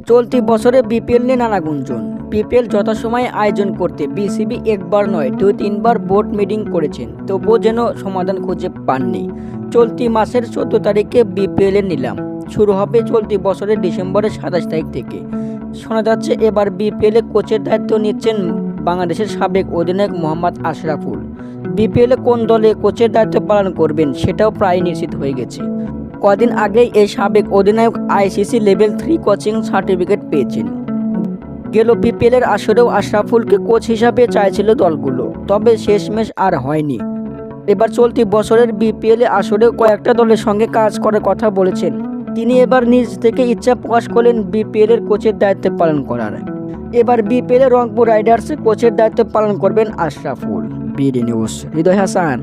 চলতি বছরে বিপিএল নিয়ে নানা গুঞ্জন। বিপিএল যথাসময়ে আয়োজন করতে বিসিবি একবার নয় 2-3বার বোর্ড মিটিং করেছেন, তবুও যেন সমাধান খুঁজে পাননি। চলতি মাসের 14 তারিখে বিপিএল এর নিলাম শুরু হবে চলতি বছরের ডিসেম্বরের 27 তারিখ থেকে। শোনা যাচ্ছে এবার বিপিএল এ কোচের দায়িত্ব নিচ্ছেন বাংলাদেশের সাবেক অধিনায়ক মোহাম্মদ আশরাফুল। বিপিএল এ কোন দলে কোচের দায়িত্ব পালন করবেন সেটাও প্রায় নিশ্চিত হয়ে গেছে। কদিন আগেই এই সাবেক অধিনায়ক আইসিসি লেভেল 3 কোচিং সার্টিফিকেট পেয়েছেন। গেল বিপিএল এর আসরেও আশরাফুলকে কোচ হিসাবে চাইছিল দলগুলো, তবে শেষমেশ আর হয়নি। এবার চলতি বছরের বিপিএল এ আসরেও কয়েকটা দলের সঙ্গে কাজ করার কথা বলেছেন তিনি। এবার নিজ থেকে ইচ্ছা প্রকাশ করলেন বিপিএল এর কোচের দায়িত্ব পালন করার। এবার বিপিএল এ রংপুর রাইডার্সে কোচের দায়িত্ব পালন করবেন আশরাফুল। বিডি নিউজ, হৃদয় হাসান।